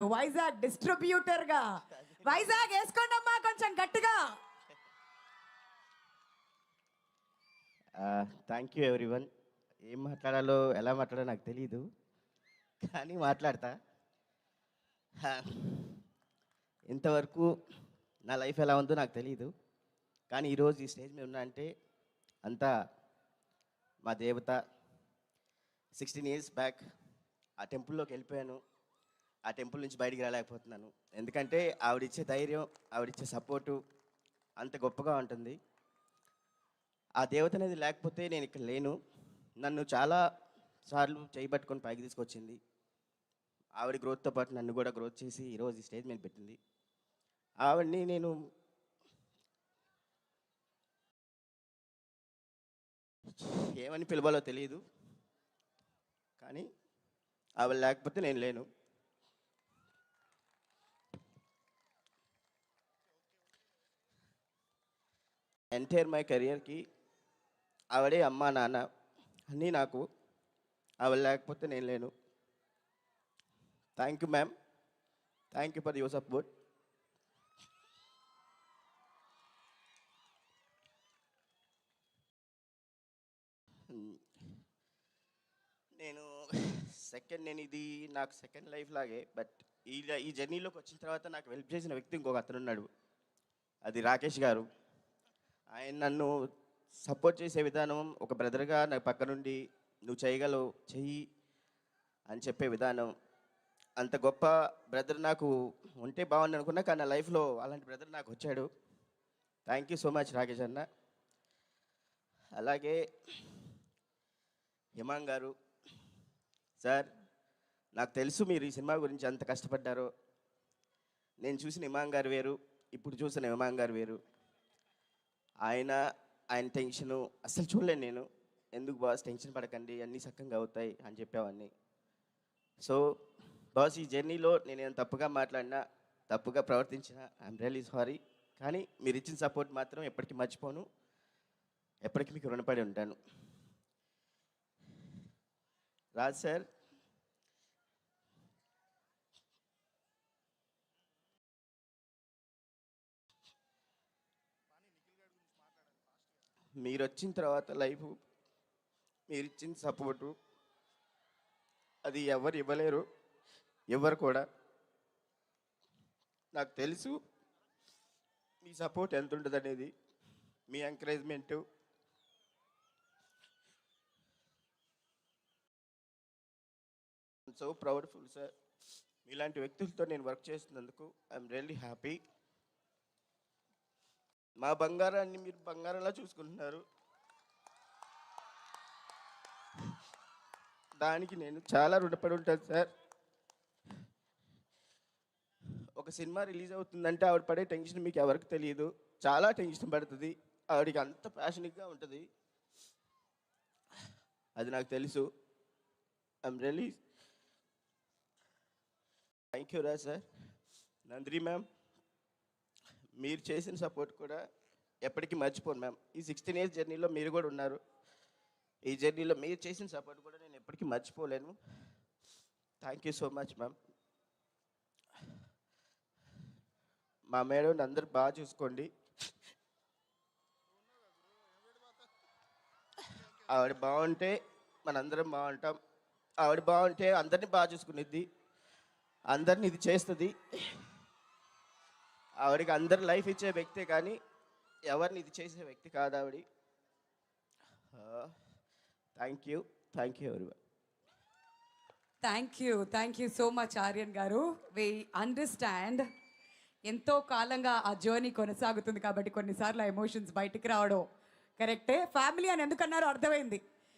Vizag distributor గా వైజాగ్ వేసుకోండి అమ్మా కొంచెం గట్టిగా. Thank you everyone. ఏం మాట్లాడాలో ఎలా మాట్లాడాలో నాకు తెలియదు, కానీ మాట్లాడతా. ఇంతవరకు నా లైఫ్ ఎలా ఉందో నాకు తెలియదు, కానీ ఈరోజు ఈ స్టేజ్ మీద ఉన్నా అంటే అంతా మా దేవత. 16 years బ్యాక్ ఆ టెంపుల్లోకి వెళ్ళిపోయాను. ఆ టెంపుల్ నుంచి బయటికి రాలేకపోతున్నాను, ఎందుకంటే ఆవిడిచ్చే ధైర్యం, ఆవిడిచ్చే సపోర్టు అంత గొప్పగా ఉంటుంది. ఆ దేవత అనేది లేకపోతే నేను ఇక్కడ లేను. నన్ను చాలా సార్లు చేయబట్టుకొని పైకి తీసుకొచ్చింది. ఆవిడ గ్రోత్తో పాటు నన్ను కూడా గ్రోత్ చేసి ఈరోజు ఈ స్టేజ్ మీద పెట్టింది. ఆవిడని నేను ఏమని పిలవాలో తెలియదు, కానీ ఆవిడ లేకపోతే నేను లేను. ఎంటైర్ మై కెరియర్కి ఆవిడే అమ్మ నాన్న అన్నీ నాకు. ఆవిడ లేకపోతే నేను లేను. Thank you ma'am, thank you for your support. నేను ఇది నాకు సెకండ్ లైఫ్ లాగే, బట్ ఈ జర్నీలోకి వచ్చిన తర్వాత నాకు హెల్ప్ చేసిన వ్యక్తి ఇంకొక అతను ఉన్నాడు, అది రాకేష్ గారు. ఆయన నన్ను సపోర్ట్ చేసే విధానం, ఒక బ్రదర్గా నా పక్క నుండి నువ్వు చేయగలవు చెయ్యి అని చెప్పే విధానం, అంత గొప్ప బ్రదర్ నాకు ఉంటే బాగుంది అనుకున్నా, కానీ నా లైఫ్లో అలాంటి బ్రదర్ నాకు వచ్చాడు. Thank you so much Rakesh అన్న. అలాగే హిమాంగ్ గారు సార్, నాకు తెలుసు మీరు ఈ సినిమా గురించి ఎంత కష్టపడ్డారో. నేను చూసిన హిమాంగ్ గారు వేరు, ఇప్పుడు చూసిన హిమాంగ్ గారు వేరు. ఆయన టెన్షను అస్సలు చూడలేను నేను. ఎందుకు బాస్ టెన్షన్ పడకండి, అన్నీ సక్కంగా అవుతాయి అని చెప్పేవాడిని. సో బాస్, ఈ జర్నీలో నేను తప్పుగా మాట్లాడినా, తప్పుగా ప్రవర్తించినా ఐఎమ్ రియల్లీ సారీ. కానీ మీరు ఇచ్చిన సపోర్ట్ మాత్రం ఎప్పటికీ మర్చిపోను, ఎప్పటికీ మీకు రుణపడి ఉంటాను. రాజ్ సార్, మీరు వచ్చిన తర్వాత లైఫ్, మీరు ఇచ్చిన సపోర్టు అది ఎవరు ఇవ్వలేరు, ఎవరు కూడా. నాకు తెలుసు మీ సపోర్ట్ ఎంత ఉంటుంది అనేది, మీ ఎంకరేజ్మెంటు. సో ప్రౌడ్ఫుల్ సార్, మీలాంటి వ్యక్తులతో నేను వర్క్ చేస్తున్నందుకు ఐఎమ్ రియల్లీ హ్యాపీ. మా బంగారాన్ని మీరు బంగారంలా చూసుకుంటున్నారు, దానికి నేను చాలా రుణపడి ఉంటాను సార్. ఒక సినిమా రిలీజ్ అవుతుందంటే ఆవిడ పడే టెన్షన్ మీకు ఎవరికి తెలియదు, చాలా టెన్షన్ పడుతుంది. ఆవిడకి అంత ప్యాషనిక్గా ఉంటుంది, అది నాకు తెలుసు. ఐఎమ్ రియల్లీ థ్యాంక్ యూ రా సార్. నందిని మ్యామ్, మీరు చేసిన సపోర్ట్ కూడా ఎప్పటికీ మర్చిపోను మ్యామ్. ఈ 16 years జర్నీలో మీరు కూడా ఉన్నారు. ఈ జర్నీలో మీరు చేసిన సపోర్ట్ కూడా నేను ఎప్పటికీ మర్చిపోలేను. Thank you so much ma'am. మా మేడం అందరూ బాగా చూసుకోండి. ఆవిడ బాగుంటే మనందరం బాగుంటాం. ఆవిడ బాగుంటే అందరినీ బాగా చూసుకునేది, అందరిని ఇది చేస్తుంది. ఆవిడకి అందరు లైఫ్ ఇచ్చే వ్యక్తే, కానీ ఎవరిని ఇది చేసే వ్యక్తి కాదు ఆవిడ. Thank you everyone. Thank you so much Aryan గారు. వి అండర్స్టాండ్, ఎంతో కాలంగా ఆ జర్నీ కొనసాగుతుంది కాబట్టి కొన్నిసార్లు ఆ ఎమోషన్స్ బయటికి రావడం కరెక్టే. ఫ్యామిలీ అని ఎందుకన్నారో అర్థమైంది.